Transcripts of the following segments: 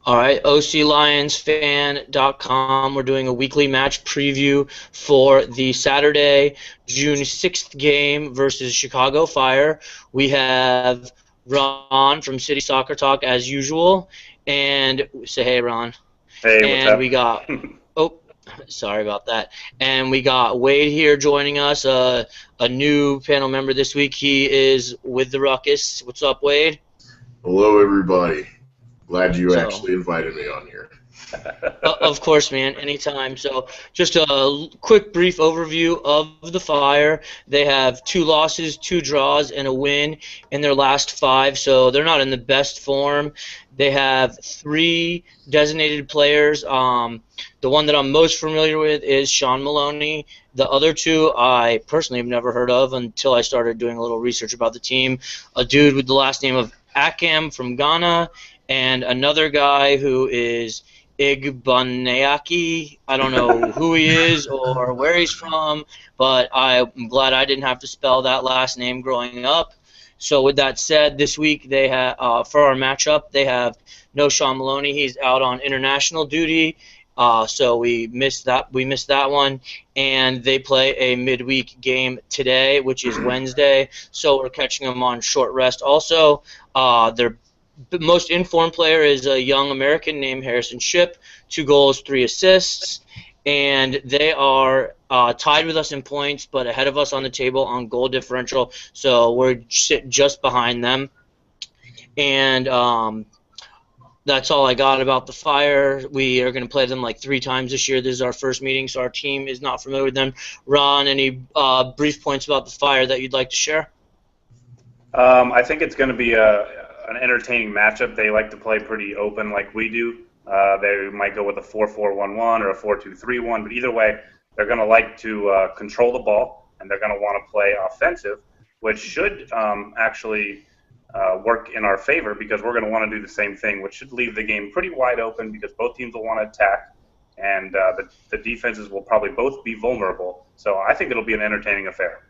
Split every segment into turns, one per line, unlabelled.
All right, OCLionsFan.com. We're doing a weekly match preview for the Saturday, June 6th game versus Chicago Fire. We have Ron from City Soccer Talk as usual, and say hey, Ron.
Hey, what's
And
up?
we got oh, sorry about that. And we got Wade here joining us, a new panel member this week. He is with the Ruckus. What's up, Wade?
Hello, everybody. Glad you
So.
actually invited me on here.
Of course, man, anytime. So, just a quick, brief overview of the Fire. They have 2 losses, 2 draws, and a win in their last 5, so they're not in the best form. They have 3 designated players. The one that I'm most familiar with is Sean Maloney. The other 2 I personally have never heard of until I started doing a little research about the team. A dude with the last name of Akam from Ghana, and another guy who is Igboneaki. I don't know who he is or where he's from, but I'm glad I didn't have to spell that last name growing up. So with that said, this week they have for our matchup they have no Sean Maloney. He's out on international duty, so we missed that. We missed that one, and they play a midweek game today, which is Wednesday. So we're catching them on short rest. Also, their the most informed player is a young American named Harrison Shipp, 2 goals, 3 assists, and they are tied with us in points, but ahead of us on the table on goal differential. So we're just behind them, and that's all I got about the Fire. We are going to play them like 3 times this year. This is our first meeting, so our team is not familiar with them. Ron, any brief points about the Fire that you'd like to share?
I think it's going to be an entertaining matchup. They like to play pretty open like we do. They might go with a 4-4-1-1 or a 4-2-3-1, but either way, they're going to like to control the ball, and they're going to want to play offensive, which should actually work in our favor because we're going to want to do the same thing, which should leave the game pretty wide open because both teams will want to attack, and the defenses will probably both be vulnerable. So I think it'll be an entertaining affair.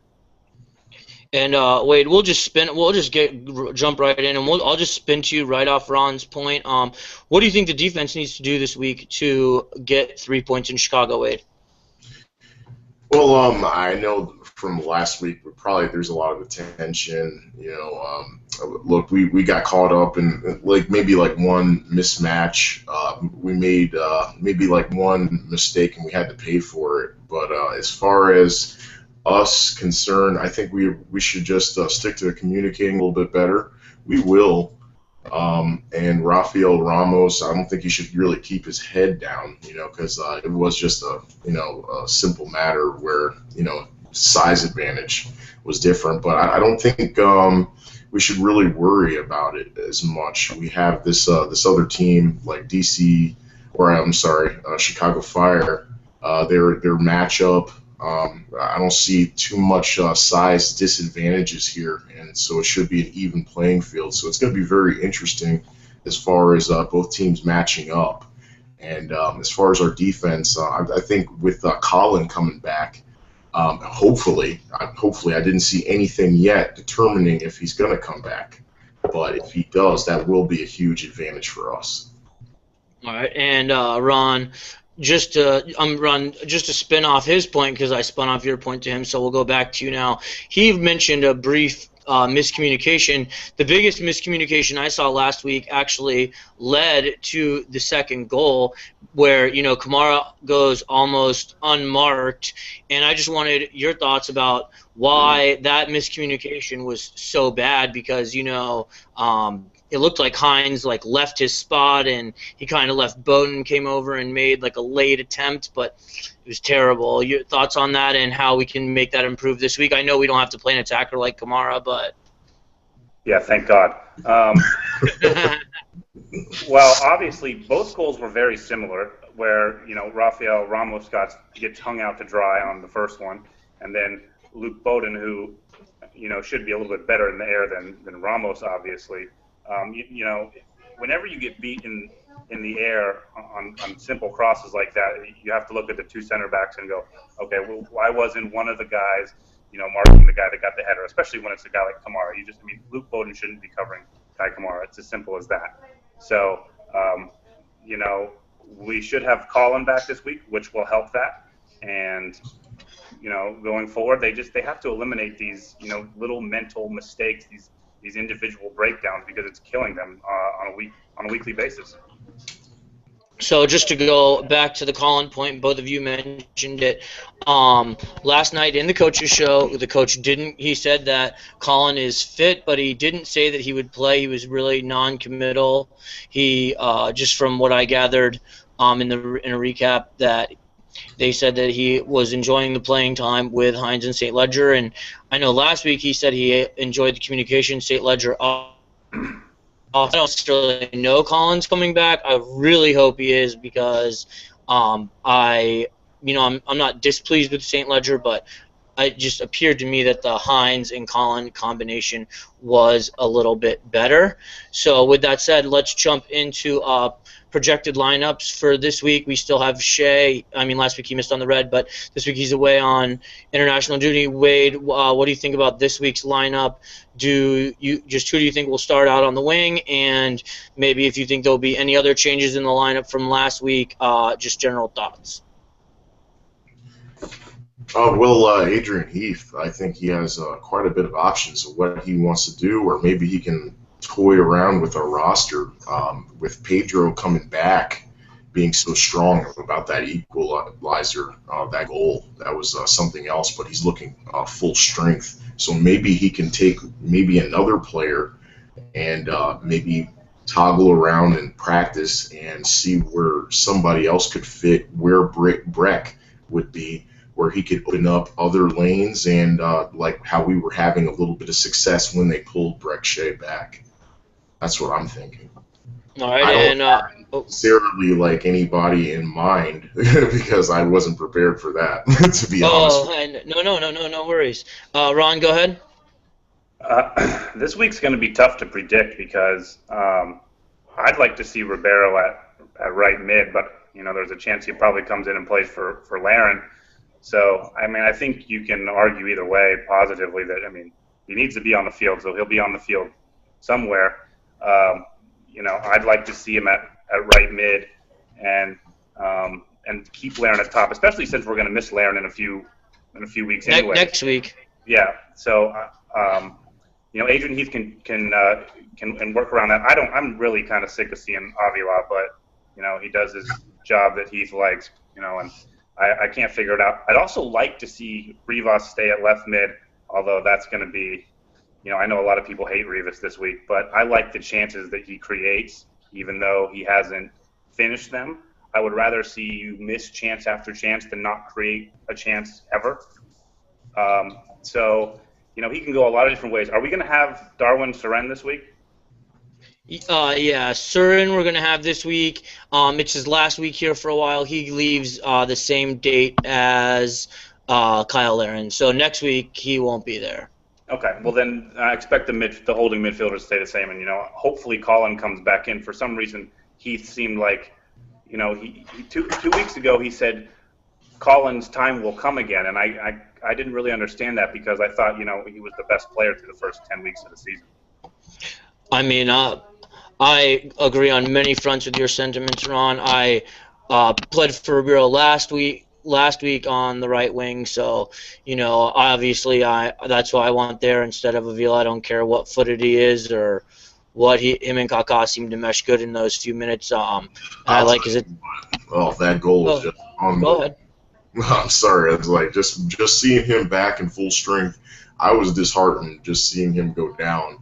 And Wade, we'll just spin. We'll just jump right in, and I'll just spin to you right off Ron's point. What do you think the defense needs to do this week to get 3 points in Chicago, Wade?
Well, I know from last week, there's a lot of attention. Look, we got caught up in maybe one mismatch. We made maybe one mistake, and we had to pay for it. But as far as us concerned, I think we should just stick to communicating a little bit better. We will. And Rafael Ramos, I don't think he should really keep his head down, because it was just a simple matter where, size advantage was different. But I don't think we should really worry about it as much. We have this other team like Chicago Fire. Their matchup. I don't see too much size disadvantages here, and so it should be an even playing field. So it's going to be very interesting as far as both teams matching up. And as far as our defense, I think with Colin coming back, hopefully, I didn't see anything yet determining if he's going to come back. But if he does, that will be a huge advantage for us.
All right, and Ron, just to spin off his point because I spun off your point to him, so we'll go back to you now. He mentioned a brief miscommunication. The biggest miscommunication I saw last week actually led to the second goal, where Kamara goes almost unmarked, and I just wanted your thoughts about why that miscommunication was so bad because it looked like Hines left his spot and he kind of left Bowden, came over and made a late attempt, but it was terrible. Your thoughts on that and how we can make that improve this week? I know we don't have to play an attacker like Kamara, but
Yeah, thank God. Well, obviously, both goals were very similar, where Rafael Ramos gets hung out to dry on the first one, and then Luke Bowden, who should be a little bit better in the air than Ramos, obviously. Whenever you get beat in the air on simple crosses like that, you have to look at the 2 center backs and go, okay, well, why wasn't one of the guys, marking the guy that got the header, especially when it's a guy like Kamara. Luke Bowden shouldn't be covering Kai Kamara. It's as simple as that. So you know, we should have Colin back this week, which will help that. And you know, going forward, they have to eliminate these, you know, little mental mistakes, these individual breakdowns, because it's killing them on a weekly basis.
So just to go back to the Colin point, both of you mentioned it. Last night in the coach's show, the coach didn't. He said that Colin is fit, but he didn't say that he would play. He was really non-committal. He just from what I gathered in a recap, that they said that he was enjoying the playing time with Hines and St. Ledger, and I know last week he said he enjoyed the communication. St. Ledger. I don't necessarily know Colin's coming back. I really hope he is, because I'm not displeased with St. Ledger, but it just appeared to me that the Hines and Colin combination was a little bit better. So with that said, let's jump into projected lineups for this week. We still have Shea. I mean, last week he missed on the red, but this week he's away on international duty. Wade, what do you think about this week's lineup? Who do you think will start out on the wing? And maybe if you think there'll be any other changes in the lineup from last week, just general thoughts.
Adrian Heath, I think he has quite a bit of options of what he wants to do, or maybe he can toy around with our roster. With Pedro coming back, being so strong about that equalizer, that goal, that was something else, but he's looking full strength. So maybe he can take maybe another player and maybe toggle around and practice and see where somebody else could fit, where Breck would be, where he could open up other lanes, and like how we were having a little bit of success when they pulled Breck Shea back. That's what I'm thinking.
All right,
I don't necessarily like anybody in mind because I wasn't prepared for that, to be honest.
Oh, no worries. Ron, go ahead.
This week's going to be tough to predict because I'd like to see Ribeiro at right mid, but you know, there's a chance he probably comes in and plays for Laren. So, I mean, I think you can argue either way positively that, I mean, he needs to be on the field, so he'll be on the field somewhere. You know, I'd like to see him at right mid and keep Laren at top, especially since we're going to miss Laren in a few weeks anyway.
Next week.
Yeah. So, you know, Adrian Heath can work around that. I'm really kind of sick of seeing Avila, but you know, he does his job that Heath likes. You know, and I can't figure it out. I'd also like to see Rivas stay at left mid, although that's going to be, you know, I know a lot of people hate Rivas this week, but I like the chances that he creates, even though he hasn't finished them. I would rather see you miss chance after chance than not create a chance ever. So, you know, he can go a lot of different ways. Are we going to have Darwin Seren this week?
Yeah, Seren we're going to have this week. It's his last week here for a while. He leaves the same date as Kyle Laren. So next week he won't be there. Okay,
well then I expect the holding midfielder to stay the same, and you know, hopefully Colin comes back in. For some reason, Heath seemed like, you know, he two weeks ago he said Colin's time will come again, and I didn't really understand that because I thought, you know, he was the best player through the first 10 weeks of the season.
I mean, I agree on many fronts with your sentiments, Ron. I pled for Ribeiro last week on the right wing, so you know, obviously that's who I want there instead of Avila. I don't care what footed he is or what him and Kaká seem to mesh good in those few minutes. I like is it.
Oh, that goal was just
go ahead.
I'm sorry. I was like just seeing him back in full strength. I was disheartened just seeing him go down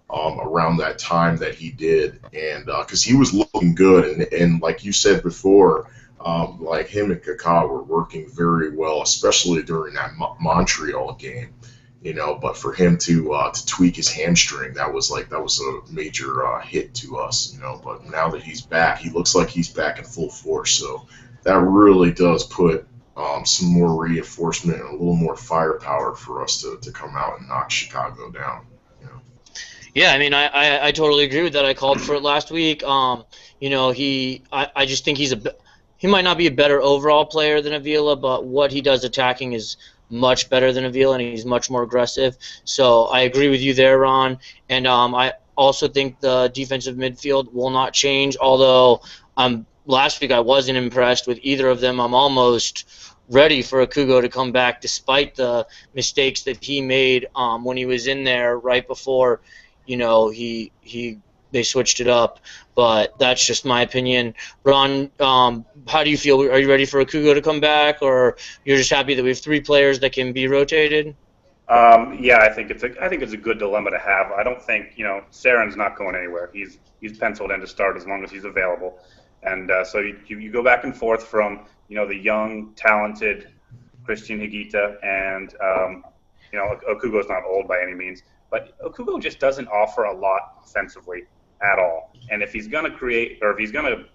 around that time that he did, and because he was looking good, and like you said before. Like him and Kaká were working very well, especially during that Montreal game, you know. But for him to tweak his hamstring, that was a major hit to us, you know. But now that he's back, he looks like he's back in full force. So that really does put some more reinforcement and a little more firepower for us to come out and knock Chicago down. You know?
Yeah, I mean, I totally agree with that. I called for it last week. You know, I just think he might not be a better overall player than Avila, but what he does attacking is much better than Avila, and he's much more aggressive. So I agree with you there, Ron. And I also think the defensive midfield will not change, although last week I wasn't impressed with either of them. I'm almost ready for Akugo to come back despite the mistakes that he made when he was in there right before, they switched it up. But that's just my opinion. Ron, how do you feel? Are you ready for Akugo to come back, or you're just happy that we have 3 players that can be rotated?
Yeah, I think it's a good dilemma to have. I don't think Saren's not going anywhere. He's penciled in to start as long as he's available, and so you go back and forth from the young, talented Christian Higuita, and Okugo's not old by any means, but Okugo just doesn't offer a lot offensively at all. And if he's going to create, or if he's going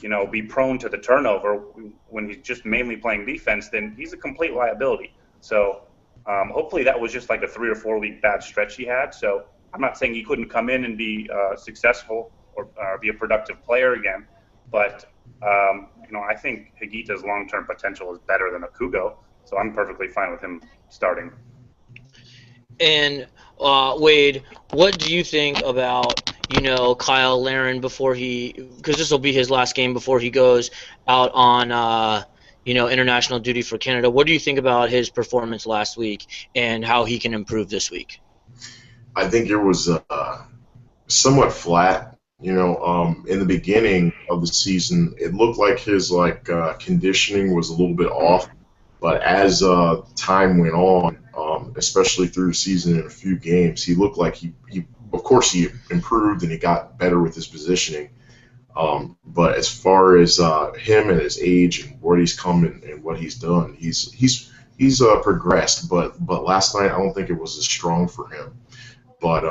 to be prone to the turnover when he's just mainly playing defense, then he's a complete liability. So hopefully that was just like a 3 or 4 week bad stretch he had. So I'm not saying he couldn't come in and be successful or be a productive player again, but I think Higuita's long-term potential is better than Akugo, so I'm perfectly fine with him starting.
And Wade, what do you think about Kyle Larin before because this will be his last game before he goes out on international duty for Canada? What do you think about his performance last week and how he can improve this week?
I think it was somewhat flat. In the beginning of the season, it looked like his conditioning was a little bit off. But as time went on, especially through the season in a few games, he looked like he of course he improved and he got better with his positioning. But as far as him and his age and where he's come and what he's done, he's progressed. But last night I don't think it was as strong for him. But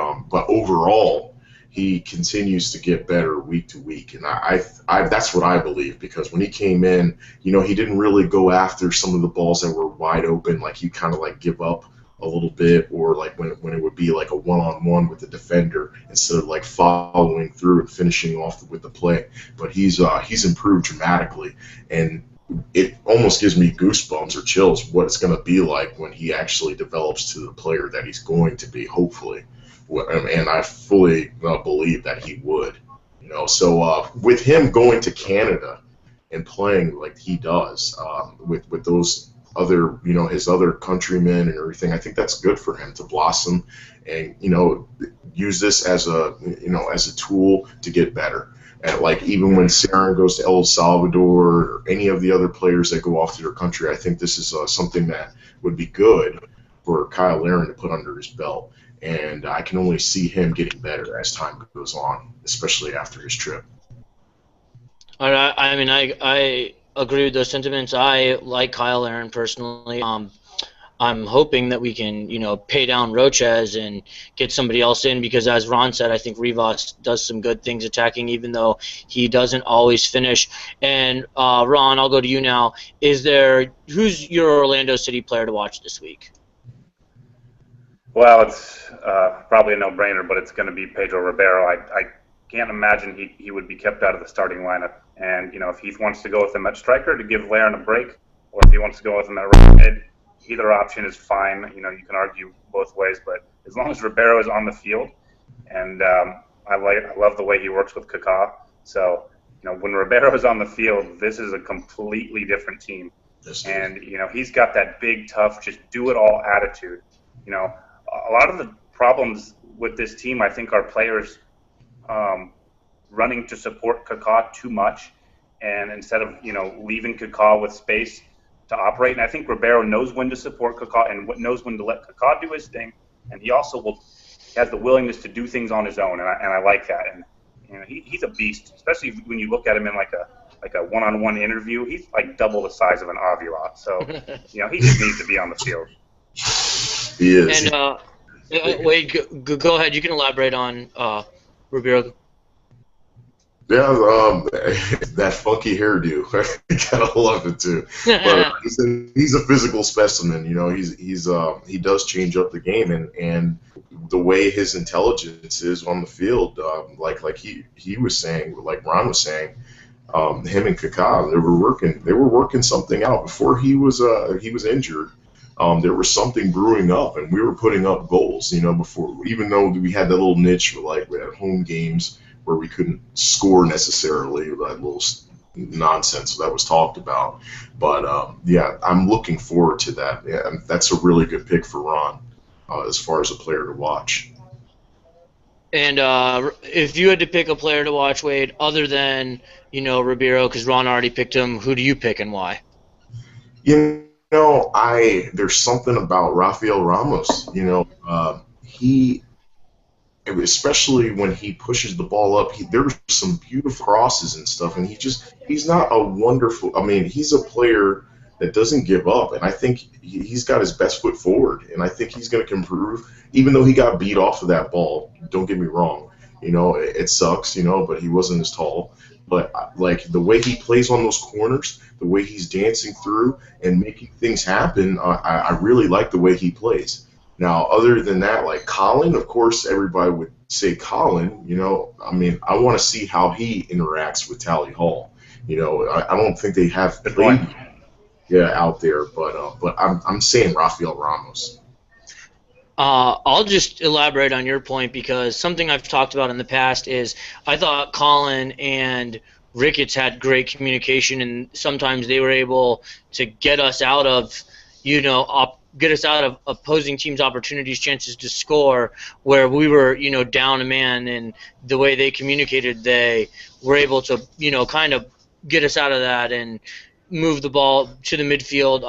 overall, he continues to get better week to week, and I that's what I believe, because when he came in, he didn't really go after some of the balls that were wide open. Like he kind of give up a little bit, or when it would be like a one-on-one with the defender instead of following through and finishing off with the play. But he's improved dramatically, and it almost gives me goosebumps or chills what it's going to be like when he actually develops to the player that he's going to be, hopefully. And I fully believe that he would, So with him going to Canada and playing like he does, with those other, his other countrymen and everything, I think that's good for him to blossom and use this as a tool to get better. And even when Saren goes to El Salvador or any of the other players that go off to their country, I think this is something that would be good for Kyle Larin to put under his belt. And I can only see him getting better as time goes on, especially after his trip.
I agree with those sentiments. I like Kyle Larin personally. I'm hoping that we can, pay down Roches and get somebody else in, because as Ron said, I think Rivas does some good things attacking, even though he doesn't always finish. And Ron, I'll go to you now. Who's your Orlando City player to watch this week?
Well, it's probably a no-brainer, but it's going to be Pedro Ribeiro. I can't imagine he would be kept out of the starting lineup. And, if Heath wants to go with him at striker to give Larin a break, or if he wants to go with him at right mid, either option is fine. You can argue both ways, but as long as Ribeiro is on the field, and I love the way he works with Kaká. So, when Ribeiro is on the field, this is a completely different team. And, he's got that big, tough, just do-it-all attitude. A lot of the problems with this team, I think, are players running to support Kaká too much, and instead of leaving Kaká with space to operate. And I think Ribeiro knows when to support Kaká and knows when to let Kaká do his thing, and he also has the willingness to do things on his own, and I like that. And he's a beast, especially when you look at him in like a one-on-one interview. He's like double the size of an Avilat, so he just needs to be on the field.
He is.
And Wade, go ahead. You can elaborate on Ribeiro.
Yeah, that funky hairdo. I kind of love it too. But he's a physical specimen. He does change up the game, and the way his intelligence is on the field, like he was saying, like Ron was saying, him and Kaká, they were working something out before he was injured. there was something brewing up, and we were putting up goals, before, even though we had that little niche for like at home games where we couldn't score necessarily, that little nonsense that was talked about. But yeah, I'm looking forward to that. Yeah, that's a really good pick for Ron as far as a player to watch.
And if you had to pick a player to watch, Wade, other than Ribeiro, because Ron already picked him, who do you pick and why?
There's something about Rafael Ramos. He, especially when he pushes the ball up, there's some beautiful crosses and stuff, and he's not a wonderful. I mean, he's a player that doesn't give up, and I think he's got his best foot forward, and I think he's going to improve, even though he got beat off of that ball. Don't get me wrong, it sucks, but he wasn't as tall. But like the way he plays on those corners, the way he's dancing through and making things happen, I really like the way he plays. Now, other than that, like Colin, of course, everybody would say Colin. I mean, I want to see how he interacts with Tally Hall. I don't think they have played out there, but I'm saying Rafael Ramos.
I'll just elaborate on your point, because something I've talked about in the past is I thought Colin and Ricketts had great communication, and sometimes they were able to get us out of, opposing teams' opportunities, chances to score, where we were, down a man, and the way they communicated, they were able to, kind of get us out of that and move the ball to the midfield,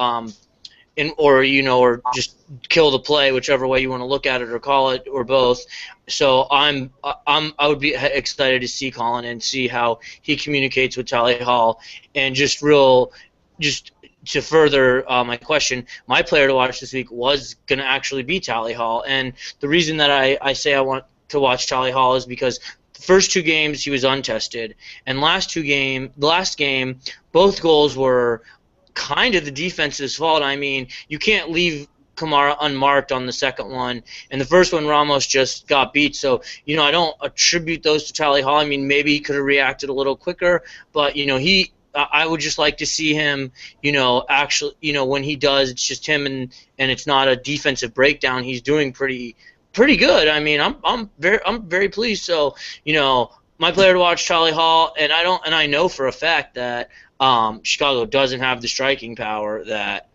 or just kill the play, whichever way you want to look at it or call it, or both. So I would be excited to see Colin and see how he communicates with Tally Hall, and just to further my question, my player to watch this week was going to actually be Tally Hall, and the reason that I say I want to watch Tally Hall is because the first 2 games he was untested, and the last game, both goals were kind of the defense's fault. I mean, you can't leave Kamara unmarked on the second one, and the first one Ramos just got beat. So I don't attribute those to Tally Hall. I mean, maybe he could have reacted a little quicker, but I would just like to see him, actually, when he does, it's just him, and it's not a defensive breakdown. He's doing pretty good. I mean, I'm very pleased. So my player to watch, Tally Hall, and I know for a fact that Chicago doesn't have the striking power that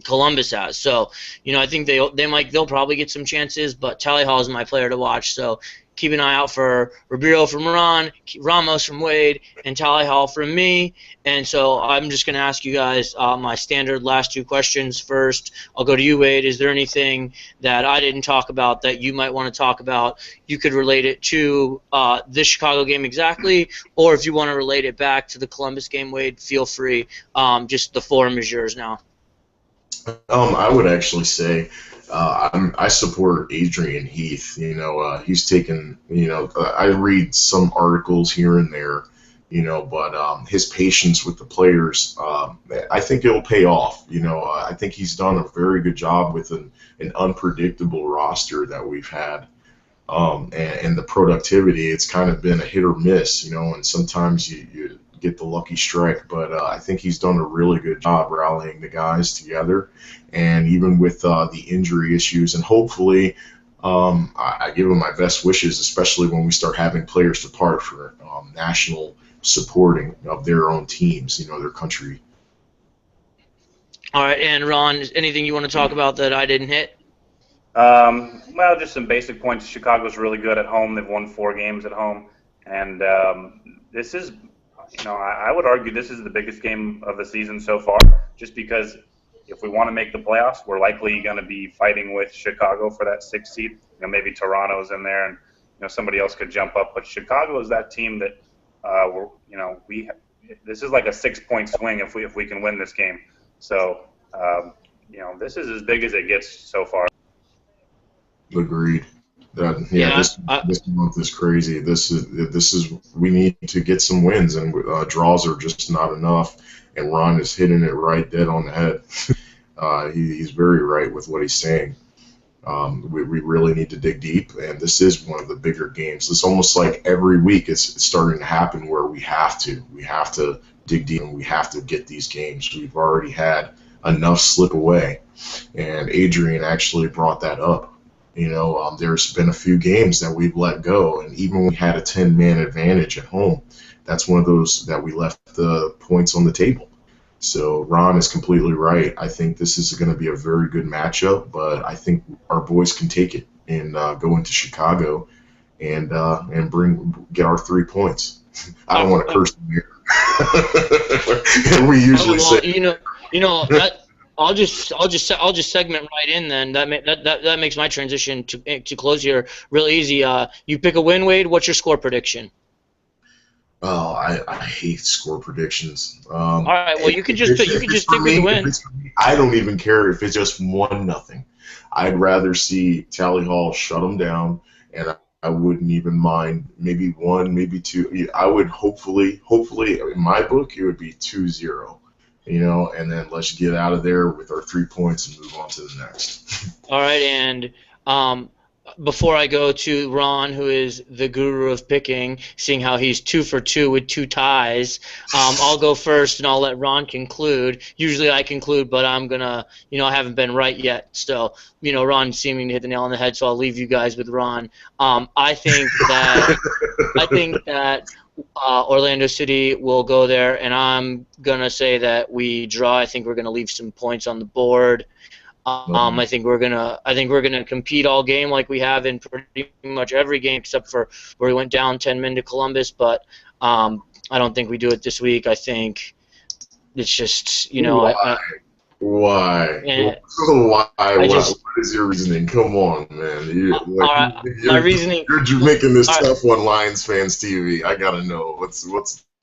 Columbus has. So, I think they'll probably get some chances, but Tally Hall is my player to watch. So keep an eye out for Ribeiro from Ron, Ramos from Wade, and Tally Hall from me. And so I'm just going to ask you guys my standard last 2 questions first. I'll go to you, Wade. Is there anything that I didn't talk about that you might want to talk about? You could relate it to this Chicago game exactly, or if you want to relate it back to the Columbus game, Wade, feel free. Just the forum is yours now.
I would actually say I support Adrian Heath. He's taken. I read some articles here and there. But his patience with the players, I think it'll pay off. I think he's done a very good job with an unpredictable roster that we've had. And the productivity, it's kind of been a hit or miss. And sometimes you get the lucky strike, but I think he's done a really good job rallying the guys together, and even with the injury issues, and hopefully I give him my best wishes, especially when we start having players depart for national supporting of their own teams, their country.
All right, and Ron, anything you want to talk about that I didn't hit?
Well, just some basic points. Chicago's really good at home. They've won 4 games at home, and this is, I would argue this is the biggest game of the season so far, just because if we want to make the playoffs, we're likely going to be fighting with Chicago for that 6th seed. Maybe Toronto's in there, and somebody else could jump up, but Chicago is that team that this is like a 6-point swing if we can win this game. So this is as big as it gets so far.
Agreed. This month is crazy. This is we need to get some wins, and draws are just not enough. And Ron is hitting it right dead on the head. He's very right with what he's saying. We really need to dig deep, and this is one of the bigger games. It's almost like every week it's starting to happen where we have to dig deep, and we have to get these games. We've already had enough slip away. And Adrian actually brought that up. There's been a few games that we've let go, and even when we had a 10-man advantage at home, that's one of those that we left the points on the table. So Ron is completely right. I think this is going to be a very good matchup, but I think our boys can take it and go into Chicago and get our 3 points. I don't want to curse them here. And we usually say,
I'll just segment right in then. That makes my transition to close here real easy. You pick a win, Wade. What's your score prediction?
Oh, I hate score predictions.
All right, well you can just pick with the win.
I don't even care if it's just 1-0. I'd rather see Tally Hall shut them down, and I wouldn't even mind maybe 1, maybe 2. I would hopefully in my book it would be 2-0. And then let's get out of there with our 3 points and move on to the next.
All right, and before I go to Ron, who is the guru of picking, seeing how he's 2 for 2 with 2 ties, I'll go first and I'll let Ron conclude. Usually I conclude, but I'm gonna, I haven't been right yet. So, Ron seeming to hit the nail on the head, so I'll leave you guys with Ron. I think that Orlando City will go there, and I'm gonna say that we draw. I think we're gonna leave some points on the board. I think we're gonna compete all game like we have in pretty much every game except for where we went down 10 men to Columbus. But I don't think we do it this week. I think it's just
Why?
Yeah.
Why? What is your reasoning? Come on, man.
My reasoning.
You're making this tough on Lions Fans TV. I gotta know what's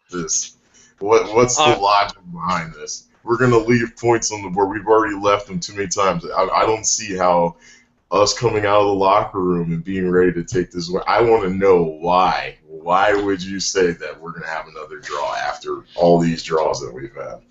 this. What's the logic behind this? We're going to leave points on the board. We've already left them too many times. I don't see how us coming out of the locker room and being ready to take this away. I want to know why. Why would you say that we're going to have another draw after all these draws that we've had?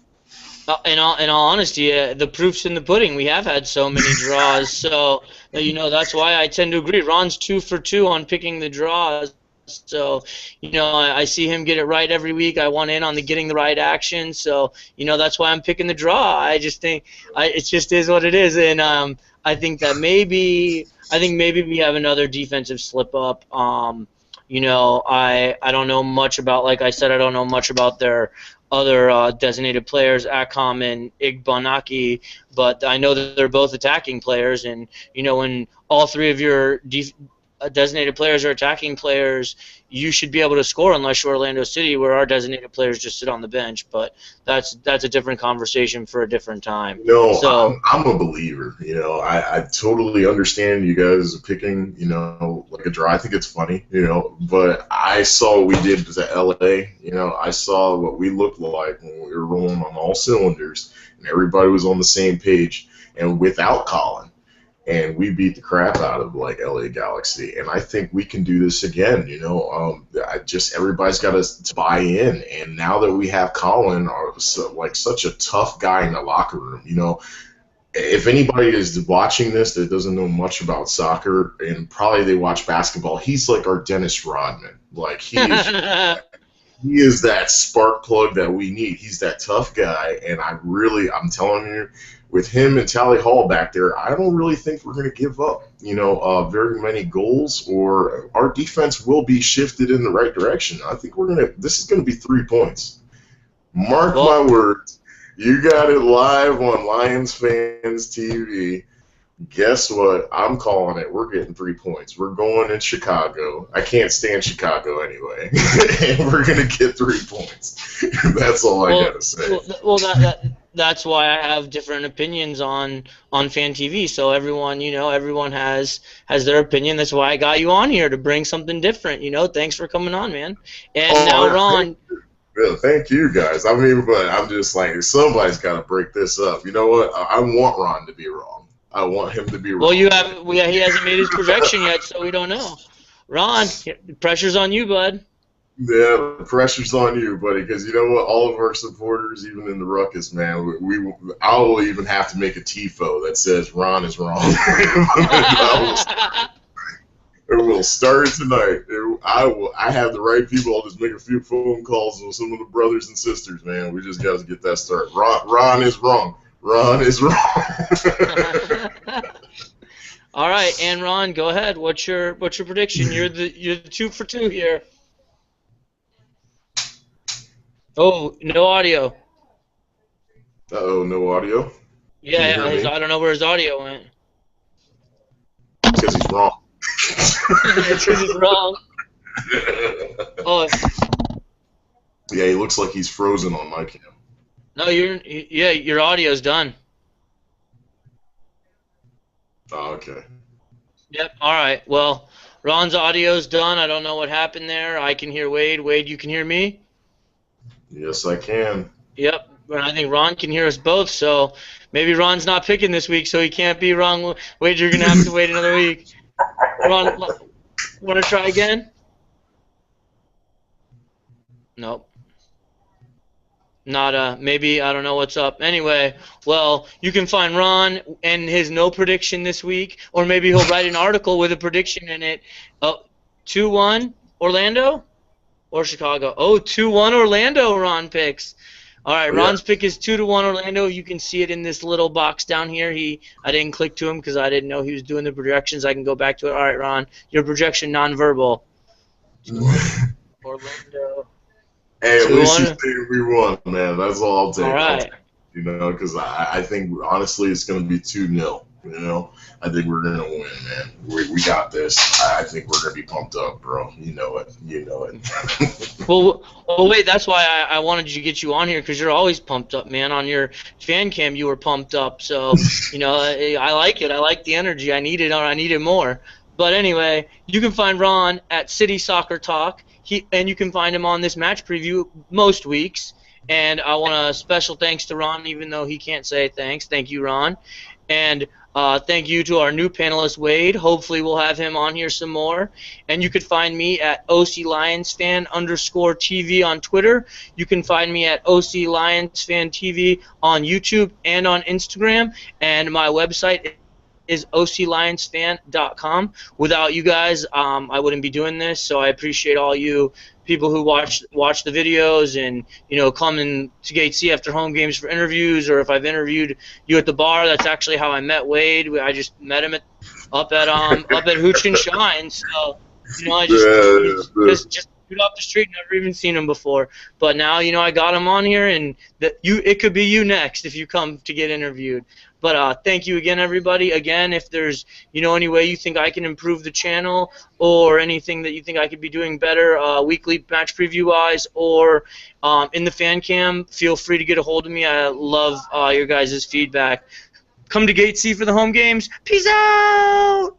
In all honesty, the proof's in the pudding. We have had so many draws. So, that's why I tend to agree. Ron's 2 for 2 on picking the draws. So, I see him get it right every week. I want in on the getting the right action. So, that's why I'm picking the draw. I just think it just is what it is. And I think that maybe we have another defensive slip up. I don't know much about, like I said, I don't know much about their other designated players, Akam and Igbanaki, but I know that they're both attacking players. And, when all 3 of your designated players are attacking players, you should be able to score unless you're Orlando City, where our designated players just sit on the bench. But that's a different conversation for a different time.
So I'm a believer. I totally understand you guys picking, like a draw. I think it's funny, but I saw what we did to LA. I saw what we looked like when we were rolling on all cylinders, and everybody was on the same page. And without Colin, and we beat the crap out of LA Galaxy, and I think we can do this again. Everybody's got to buy in, and now that we have Colin, such a tough guy in the locker room. If anybody is watching this that doesn't know much about soccer, and probably they watch basketball, he's like our Dennis Rodman. He is that spark plug that we need. He's that tough guy, and I'm telling you, with him and Tally Hall back there, I don't really think we're going to give up, very many goals, or our defense will be shifted in the right direction. I think this is going to be 3 points. Mark my words. You got it live on Lions Fans TV. Guess what? I'm calling it. We're getting 3 points. We're going in Chicago. I can't stand Chicago anyway. And we're going to get 3 points. That's all I got to say.
That's why I have different opinions on Fan TV. So everyone has their opinion. That's why I got you on here, to bring something different. Thanks for coming on, man. And now, Ron.
Thank you, guys. I mean, but I'm just like, somebody's got to break this up. You know what? I want Ron to be wrong. I want him to be wrong.
Well, he hasn't made his projection yet, so we don't know. Ron, the pressure's on you, bud.
Yeah, the pressure's on you, buddy, because you know what? All of our supporters, even in the ruckus, man, I'll even have to make a TIFO that says Ron is wrong. It will start tonight. I have the right people. I'll just make a few phone calls with some of the brothers and sisters, man. We just got to get that started. Ron is wrong. Ron is wrong.
All right, and Ron, go ahead. What's your prediction? You're the 2 for 2 here. Oh, no audio.
Uh-oh, no audio? Can you
Yeah,
hear me?
I don't know where his audio went.
Because he's wrong.
Because he's wrong. Oh,
Yeah, he looks like he's frozen on my cam.
no, your audio's done.
Oh, okay.
Yep. All right. Well, Ron's audio's done. I don't know what happened there. I can hear Wade. Wade, you can hear me?
Yes, I can.
Yep. And I think Ron can hear us both. So maybe Ron's not picking this week, so he can't be wrong. Wade, you're gonna have to wait another week. Ron, want to try again? Nope. Maybe, I don't know what's up. Anyway, well, you can find Ron and his no prediction this week, or maybe he'll write an article with a prediction in it. 2-1 Orlando or Chicago? Oh, 2-1 Orlando, Ron picks. All right, Ron's pick is 2-1 Orlando. You can see it in this little box down here. I didn't click to him because I didn't know he was doing the projections. I can go back to it. All right, Ron, your projection nonverbal. Orlando.
Hey, at least you think we won, man. That's all I'll take.
All right.
You know, because I think, honestly, it's going to be 2-0. You know, I think we're going to win, man. We got this. I think we're going to be pumped up, bro. You know it. You know it.
well, wait, that's why I wanted to get you on here, because you're always pumped up, man. On your fan cam, you were pumped up. So, you know, I like it. I like the energy. I need it, or I need it more. But anyway, you can find Ron at City Soccer Talk. And you can find him on this match preview most weeks. And I want a special thanks to Ron, even though he can't say thanks. Thank you, Ron. And thank you to our new panelist, Wade. Hopefully we'll have him on here some more. And you could find me at OCLionsFan_TV on Twitter. You can find me at OCLionsFanTV on YouTube and on Instagram. And my website is OCLionsFan.com. Without you guys, I wouldn't be doing this, so I appreciate all you people who watch the videos and, you know, come in to Gate C after home games for interviews, or if I've interviewed you at the bar. That's actually how I met Wade. I just met him up at Hooch and Shine. So, you know, I just off the street, never even seen him before. But now, you know, I got him on here, and it could be you next if you come to get interviewed. But thank you again, everybody. Again, if there's, you know, any way you think I can improve the channel, or anything that you think I could be doing better weekly match preview-wise, or in the fan cam, feel free to get a hold of me. I love your guys' feedback. Come to Gate C for the home games. Peace out!